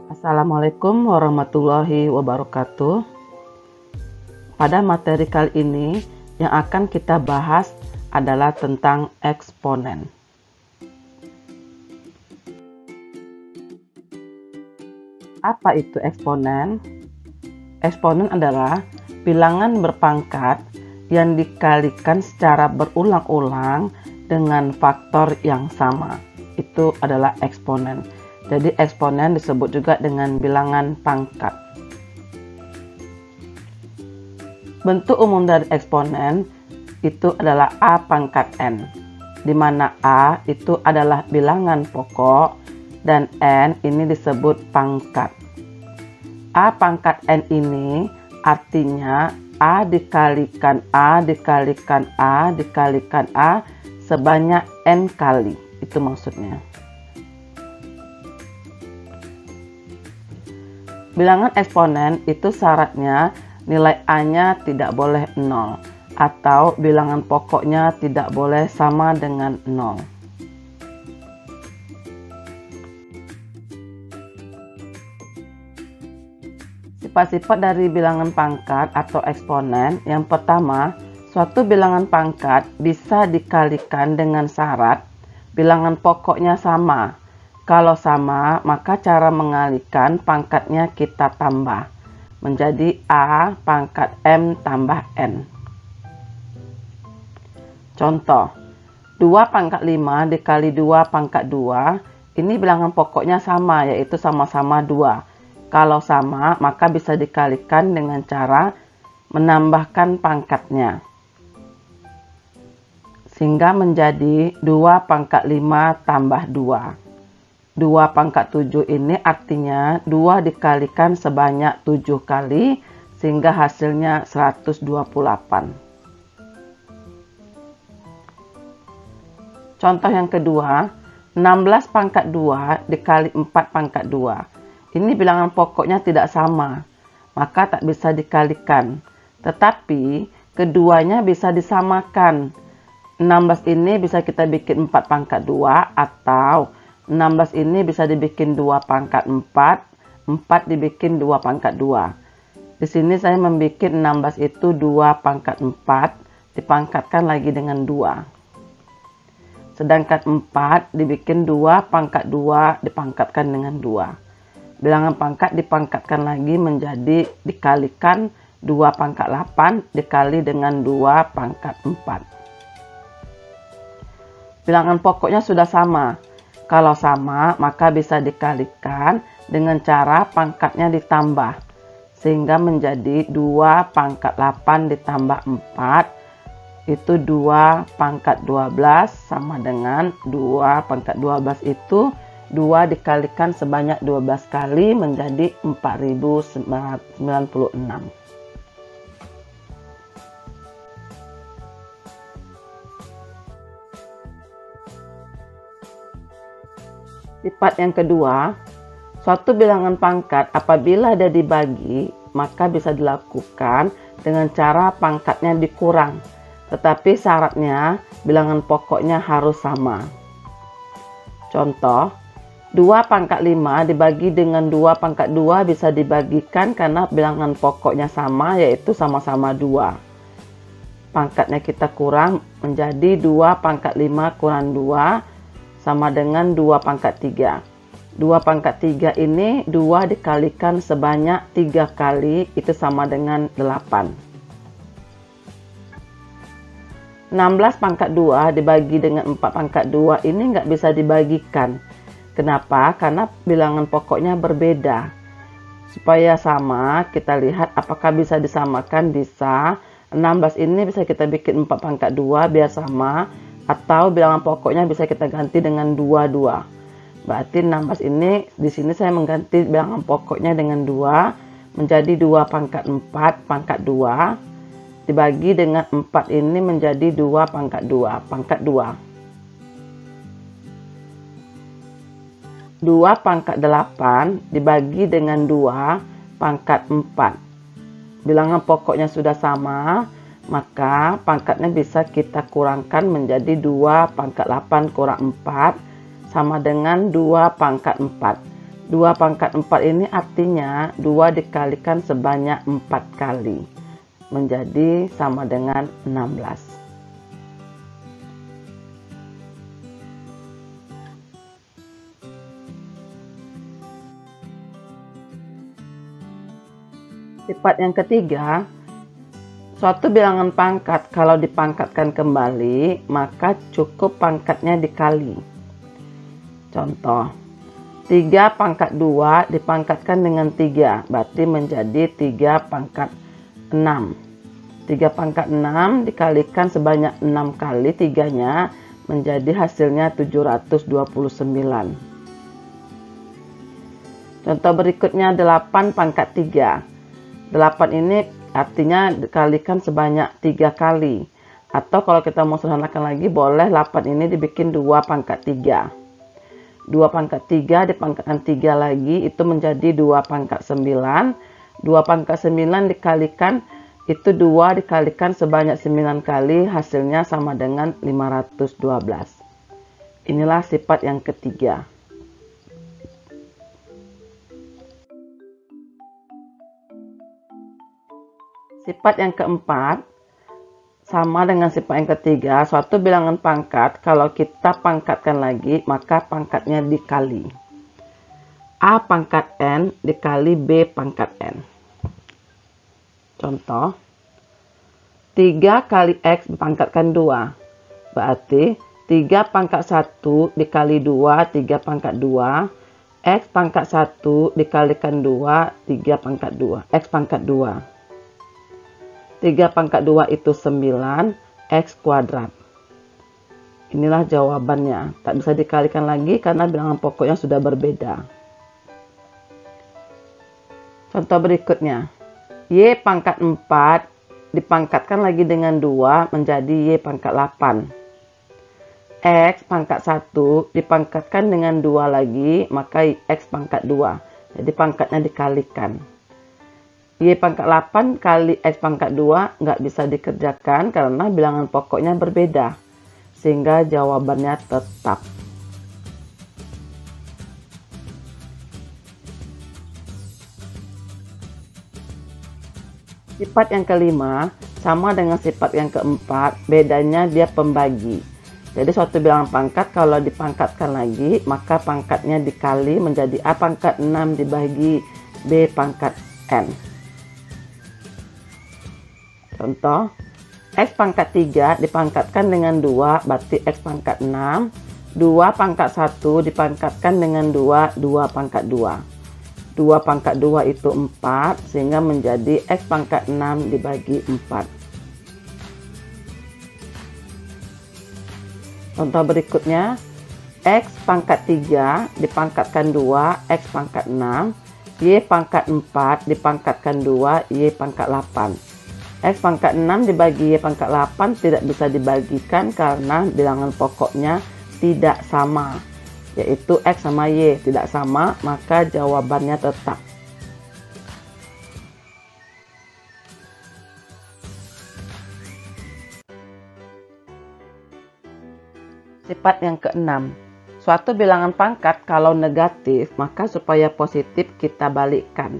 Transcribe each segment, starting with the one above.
Assalamualaikum warahmatullahi wabarakatuh. Pada materi kali ini yang akan kita bahas adalah tentang eksponen. Apa itu eksponen? Eksponen adalah bilangan berpangkat yang dikalikan secara berulang-ulang dengan faktor yang sama. Itu adalah eksponen. Jadi eksponen disebut juga dengan bilangan pangkat. Bentuk umum dari eksponen itu adalah A pangkat N, di mana A itu adalah bilangan pokok dan N ini disebut pangkat. A pangkat N ini artinya A dikalikan A dikalikan A dikalikan A sebanyak N kali. Itu maksudnya. Bilangan eksponen itu syaratnya nilai A-nya tidak boleh 0 atau bilangan pokoknya tidak boleh sama dengan 0. Sifat-sifat dari bilangan pangkat atau eksponen. Yang pertama, suatu bilangan pangkat bisa dikalikan dengan syarat bilangan pokoknya sama. Kalau sama, maka cara mengalihkan pangkatnya kita tambah menjadi A pangkat M tambah N. Contoh, 2 pangkat 5 dikali 2 pangkat 2, ini bilangan pokoknya sama, yaitu sama-sama 2. Kalau sama, maka bisa dikalikan dengan cara menambahkan pangkatnya, sehingga menjadi 2 pangkat 5 tambah 2. 2 pangkat 7 ini artinya 2 dikalikan sebanyak 7 kali sehingga hasilnya 128. Contoh yang kedua, 16 pangkat 2 dikali 4 pangkat 2. Ini bilangan pokoknya tidak sama, maka tak bisa dikalikan. Tetapi keduanya bisa disamakan. 16 ini bisa kita bikin 4 pangkat 2 atau 16 ini bisa dibikin 2 pangkat 4, 4 dibikin 2 pangkat 2. Di sini saya membuat 16 itu 2 pangkat 4, dipangkatkan lagi dengan 2. Sedangkan 4 dibikin 2 pangkat 2, dipangkatkan dengan 2. Bilangan pangkat dipangkatkan lagi menjadi dikalikan 2 pangkat 8 dikali dengan 2 pangkat 4. Bilangan pokoknya sudah sama. Kalau sama, maka bisa dikalikan dengan cara pangkatnya ditambah. Sehingga menjadi 2 pangkat 8 ditambah 4. Itu 2 pangkat 12 sama dengan 2 pangkat 12 itu 2 dikalikan sebanyak 12 kali menjadi 4096. Sifat yang kedua, suatu bilangan pangkat apabila ada dibagi, maka bisa dilakukan dengan cara pangkatnya dikurang. Tetapi syaratnya bilangan pokoknya harus sama. Contoh, 2 pangkat 5 dibagi dengan 2 pangkat 2 bisa dibagikan karena bilangan pokoknya sama, yaitu sama-sama 2. Pangkatnya kita kurang menjadi 2 pangkat 5 kurang 2 sama dengan 2 pangkat 3. 2 pangkat 3 ini 2 dikalikan sebanyak 3 kali, itu sama dengan 8. 16 pangkat 2 dibagi dengan 4 pangkat 2 ini nggak bisa dibagikan. Kenapa? Karena bilangan pokoknya berbeda. Supaya sama, kita lihat apakah bisa disamakan. Bisa. 16 ini bisa kita bikin 4 pangkat 2 biar sama. Atau bilangan pokoknya bisa kita ganti dengan 22. Berarti 16 ini di sini saya mengganti bilangan pokoknya dengan 2 menjadi 2 pangkat 4 pangkat 2 dibagi dengan 4 ini menjadi 2 pangkat 2 pangkat 2. 2 pangkat 8 dibagi dengan 2 pangkat 4. Bilangan pokoknya sudah sama, maka pangkatnya bisa kita kurangkan menjadi 2 pangkat 8 kurang 4 sama dengan 2 pangkat 4. 2 pangkat 4 ini artinya 2 dikalikan sebanyak 4 kali. Menjadi sama dengan 16. Sifat yang ketiga, suatu bilangan pangkat kalau dipangkatkan kembali, maka cukup pangkatnya dikali. Contoh, 3 pangkat 2 dipangkatkan dengan 3, berarti menjadi 3 pangkat 6. 3 pangkat 6 dikalikan sebanyak 6 kali 3-nya, menjadi hasilnya 729. Contoh berikutnya 8 pangkat 3. 8 ini artinya dikalikan sebanyak 3 kali. Atau kalau kita mau sederhanakan lagi, boleh 8 ini dibikin 2 pangkat 3. 2 pangkat 3 dipangkatkan 3 lagi, itu menjadi 2 pangkat 9. 2 pangkat 9 dikalikan, itu 2 dikalikan sebanyak 9 kali, hasilnya sama dengan 512. Inilah sifat yang ketiga. Sifat yang keempat, sama dengan sifat yang ketiga, suatu bilangan pangkat kalau kita pangkatkan lagi, maka pangkatnya dikali. A pangkat N dikali B pangkat N. Contoh, 3 kali X dipangkatkan 2. Berarti 3 pangkat 1 dikali 2, 3 pangkat 2. X pangkat 1 dikalikan 2, 3 pangkat 2. X pangkat 2. 3 pangkat 2 itu 9, X kuadrat. Inilah jawabannya. Tak bisa dikalikan lagi karena bilangan pokoknya sudah berbeda. Contoh berikutnya. Y pangkat 4 dipangkatkan lagi dengan 2 menjadi Y pangkat 8. X pangkat 1 dipangkatkan dengan 2 lagi, maka X pangkat 2. Jadi pangkatnya dikalikan. Y pangkat 8 kali X pangkat 2 nggak bisa dikerjakan karena bilangan pokoknya berbeda. Sehingga jawabannya tetap. Sifat yang kelima sama dengan sifat yang keempat, bedanya dia pembagi. Jadi suatu bilangan pangkat kalau dipangkatkan lagi, maka pangkatnya dikali menjadi A pangkat 6 dibagi B pangkat N. Contoh, X pangkat 3 dipangkatkan dengan 2, berarti X pangkat 6. 2 pangkat 1 dipangkatkan dengan 2, 2 pangkat 2. 2 pangkat 2 itu 4, sehingga menjadi X pangkat 6 dibagi 4. Contoh berikutnya, X pangkat 3 dipangkatkan 2, X pangkat 6. Y pangkat 4 dipangkatkan 2, Y pangkat 8. X pangkat 6 dibagi Y pangkat 8 tidak bisa dibagikan karena bilangan pokoknya tidak sama, yaitu X sama Y tidak sama, maka jawabannya tetap. Sifat yang keenam, suatu bilangan pangkat kalau negatif, maka supaya positif kita balikkan.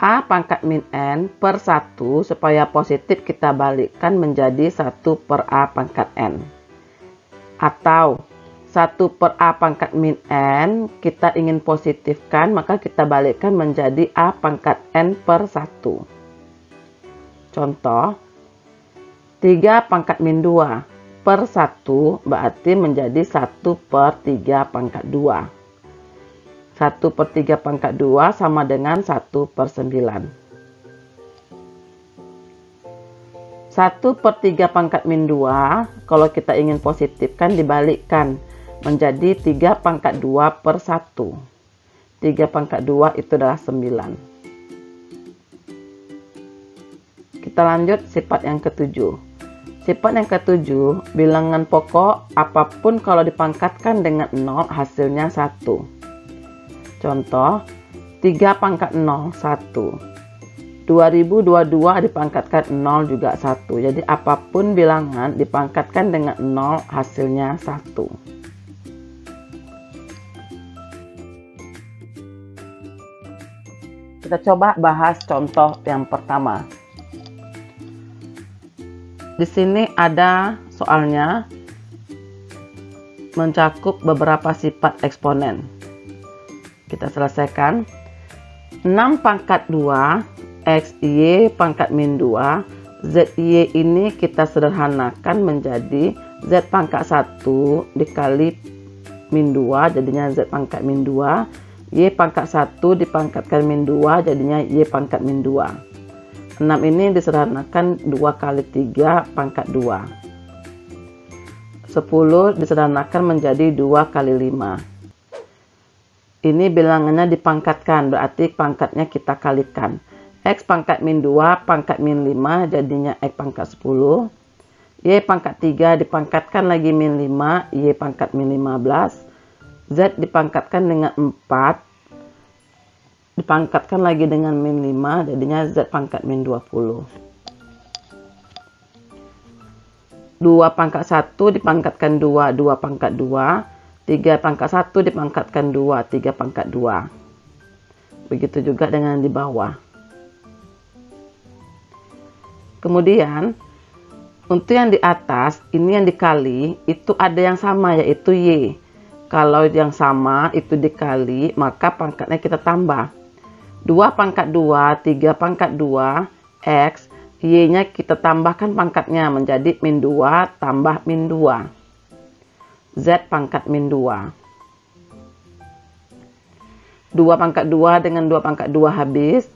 A pangkat min N per 1 supaya positif kita balikkan menjadi 1 per A pangkat N. Atau 1 per A pangkat min N kita ingin positifkan, maka kita balikkan menjadi A pangkat N per 1. Contoh, 3 pangkat min 2 per 1 berarti menjadi 1 per 3 pangkat 2. 1 per 3 pangkat 2 sama dengan 1 per 9. 1 per 3 pangkat min 2, kalau kita ingin positifkan dibalikkan menjadi 3 pangkat 2 per 1. 3 pangkat 2 itu adalah 9. Kita lanjut sifat yang ketujuh. Sifat yang ketujuh, bilangan pokok apapun kalau dipangkatkan dengan 0 hasilnya 1. Contoh, 3 pangkat 0, 1. 2022 dipangkatkan 0 juga 1. Jadi apapun bilangan dipangkatkan dengan 0 hasilnya 1. Kita coba bahas contoh yang pertama. Di sini ada soalnya mencakup beberapa sifat eksponen. Kita selesaikan. 6 pangkat 2 X Y pangkat min 2, ZY ini kita sederhanakan menjadi Z pangkat 1 dikali min 2, jadinya Z pangkat min 2. Y pangkat 1 dipangkatkan min 2, jadinya Y pangkat min 2. 6 ini disederhanakan 2 kali 3 pangkat 2. 10 disederhanakan menjadi 2 kali 5. Ini bilangannya dipangkatkan, berarti pangkatnya kita kalikan. X pangkat min 2 pangkat min 5, jadinya X pangkat 10. Y pangkat 3 dipangkatkan lagi min 5, Y pangkat min 15. Z dipangkatkan dengan 4, dipangkatkan lagi dengan min 5, jadinya Z pangkat min 20. 2 pangkat 1 dipangkatkan 2, 2 pangkat 2. 3 pangkat 1 dipangkatkan 2, 3 pangkat 2. Begitu juga dengan di bawah. Kemudian, untuk yang di atas, ini yang dikali, itu ada yang sama, yaitu Y. Kalau yang sama itu dikali, maka pangkatnya kita tambah. 2 pangkat 2, 3 pangkat 2, X, Y-nya kita tambahkan pangkatnya menjadi min 2 tambah min 2. Z pangkat min 2. 2 pangkat 2 dengan 2 pangkat 2 habis.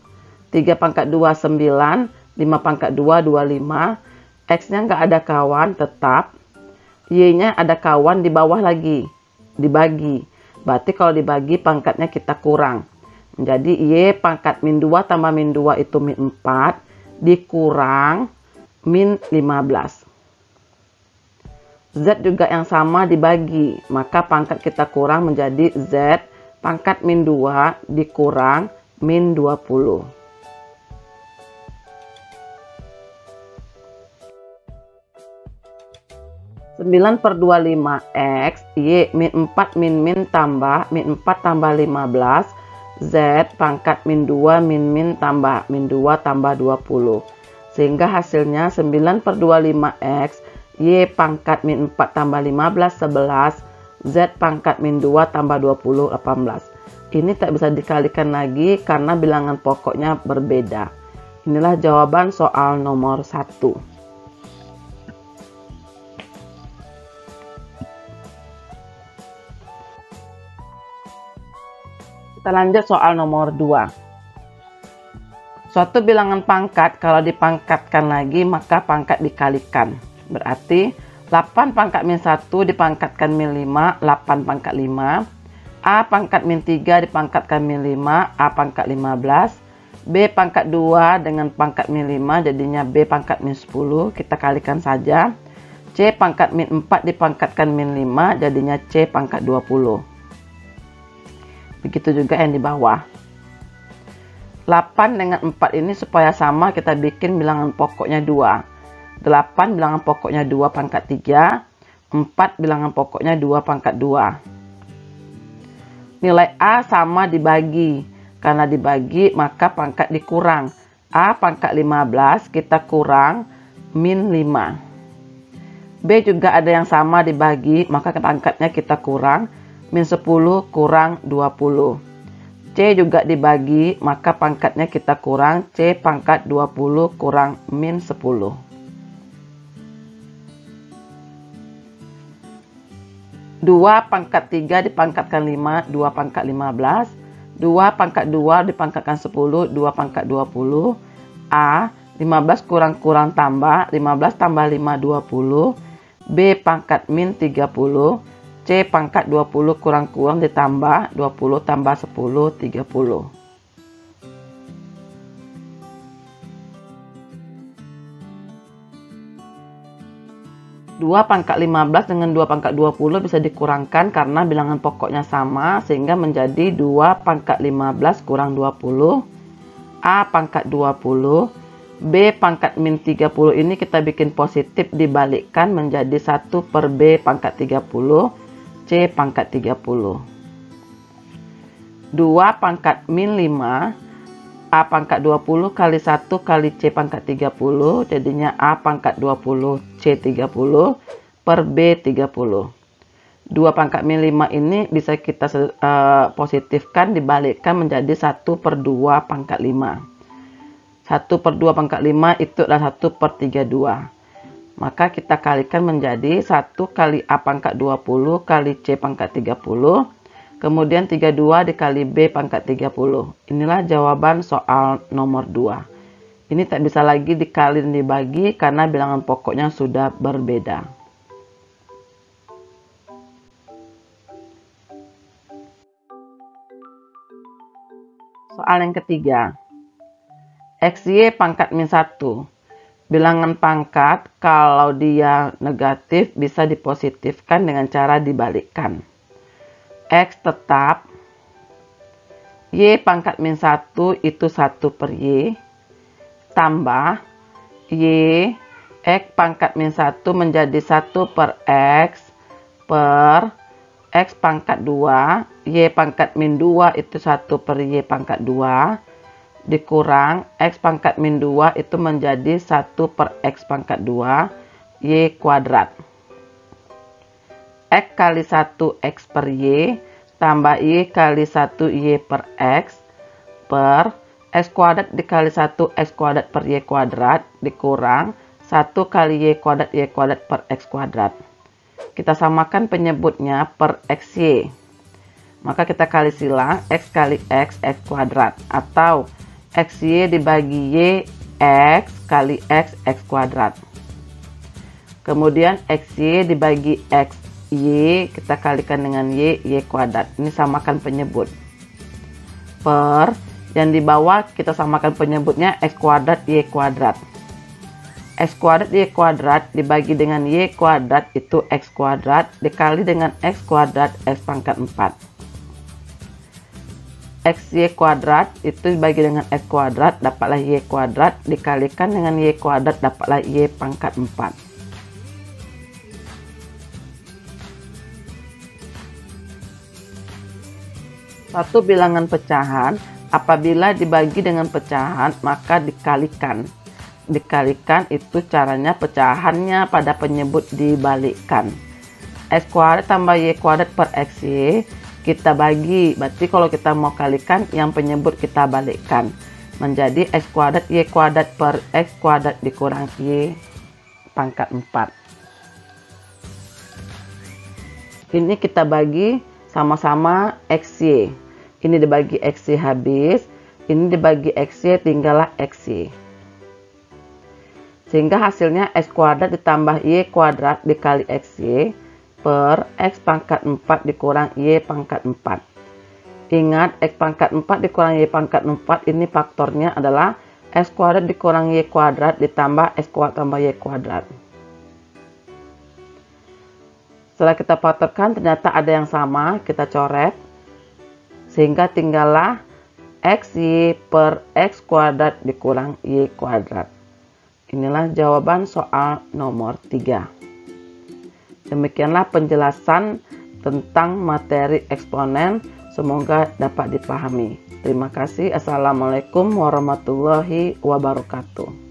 3 pangkat 2, 9. 5 pangkat 2, 25. X-nya nggak ada kawan, tetap. Y-nya ada kawan di bawah lagi. Dibagi. Berarti kalau dibagi, pangkatnya kita kurang. Jadi, Y pangkat min 2 tambah min 2 itu min 4. Dikurang min 15. Z juga yang sama dibagi. Maka pangkat kita kurang menjadi Z pangkat min 2 dikurang min 20. 9/25 X, Y min 4 min tambah min 4 tambah 15, Z pangkat min 2 min tambah min 2 tambah 20. Sehingga hasilnya 9/25 X, Y pangkat min 4 tambah 15, 11, Z pangkat min 2 tambah 20, 18. Ini tak bisa dikalikan lagi karena bilangan pokoknya berbeda. Inilah jawaban soal nomor 1. Kita lanjut soal nomor 2. Suatu bilangan pangkat kalau dipangkatkan lagi maka pangkat dikalikan. Berarti 8 pangkat min 1 dipangkatkan min 5, 8 pangkat 5. A pangkat min 3 dipangkatkan min 5, A pangkat 15. B pangkat 2 dengan pangkat min 5 jadinya B pangkat min 10. Kita kalikan saja. C pangkat min 4 dipangkatkan min 5 jadinya C pangkat 20. Begitu juga yang di bawah. 8 dengan 4 ini supaya sama kita bikin bilangan pokoknya 2. 8 bilangan pokoknya 2 pangkat 3. 4 bilangan pokoknya 2 pangkat 2. Nilai A sama dibagi. Karena dibagi maka pangkat dikurang. A pangkat 15 kita kurang min 5. B juga ada yang sama dibagi maka pangkatnya kita kurang min 10 kurang 20. C juga dibagi, maka pangkatnya kita kurang C pangkat 20 kurang min 10. 2 pangkat 3 dipangkatkan 5, 2 pangkat 15. 2 pangkat 2 dipangkatkan 10, 2 pangkat 20. A, 15 kurang tambah, 15 tambah 5, 20. B pangkat min 30. C pangkat 20 kurang ditambah 20 tambah 10, 30. Dua pangkat 15 dengan 2 pangkat 20 bisa dikurangkan karena bilangan pokoknya sama sehingga menjadi 2 pangkat 15 kurang 20. A pangkat 20. B pangkat min 30 ini kita bikin positif dibalikkan menjadi 1 per B pangkat 30. C pangkat 30. 2 pangkat min 5 A pangkat 20 kali 1 kali C pangkat 30, jadinya A pangkat 20 C 30 per B 30. 2 pangkat min 5 ini bisa kita positifkan, dibalikkan menjadi 1 per 2 pangkat 5. 1 per 2 pangkat 5 itu adalah 1 per 32. Maka kita kalikan menjadi 1 kali A pangkat 20 kali C pangkat 30. Kemudian 32 dikali B pangkat 30. Inilah jawaban soal nomor 2. Ini tak bisa lagi dikali dan dibagi karena bilangan pokoknya sudah berbeda. Soal yang ketiga. XY pangkat min 1. Bilangan pangkat kalau dia negatif bisa dipositifkan dengan cara dibalikkan. X tetap Y pangkat min 1 itu 1 per Y tambah Y X pangkat min 1 menjadi 1 per X pangkat 2 Y pangkat min 2 itu 1 per Y pangkat 2 dikurang X pangkat min 2 itu menjadi 1 per X pangkat 2 Y kuadrat. X kali 1 X per Y tambah Y kali 1 Y per X kuadrat dikali 1 X kuadrat per Y kuadrat dikurang 1 kali Y kuadrat per X kuadrat. Kita samakan penyebutnya per XY. Maka kita kali silang X kali X kuadrat atau XY dibagi Y X kali X kuadrat. Kemudian XY dibagi X Y kita kalikan dengan Y kuadrat. Ini samakan penyebut. Per yang di bawah kita samakan penyebutnya X kuadrat Y kuadrat. X kuadrat Y kuadrat dibagi dengan Y kuadrat itu X kuadrat dikali dengan X kuadrat X pangkat 4. XY kuadrat itu dibagi dengan X kuadrat dapatlah Y kuadrat dikalikan dengan Y kuadrat dapatlah Y pangkat 4. Satu bilangan pecahan apabila dibagi dengan pecahan maka dikalikan. Dikalikan itu caranya pecahannya pada penyebut dibalikkan. X kuadrat tambah Y kuadrat per XY kita bagi. Berarti kalau kita mau kalikan yang penyebut kita balikkan. Menjadi X kuadrat Y kuadrat per X kuadrat dikurang Y pangkat 4. Ini kita bagi sama-sama XY. Ini dibagi XY habis. Ini dibagi XY tinggallah XY. Sehingga hasilnya X kuadrat ditambah Y kuadrat dikali XY per X pangkat 4 dikurang Y pangkat 4. Ingat X pangkat 4 dikurang Y pangkat 4 ini faktornya adalah X kuadrat dikurang Y kuadrat ditambah X kuadrat tambah Y kuadrat. Setelah kita faktorkan ternyata ada yang sama, kita coret. Sehingga tinggallah XY per X kuadrat dikurang Y kuadrat. Inilah jawaban soal nomor 3. Demikianlah penjelasan tentang materi eksponen. Semoga dapat dipahami. Terima kasih. Assalamualaikum warahmatullahi wabarakatuh.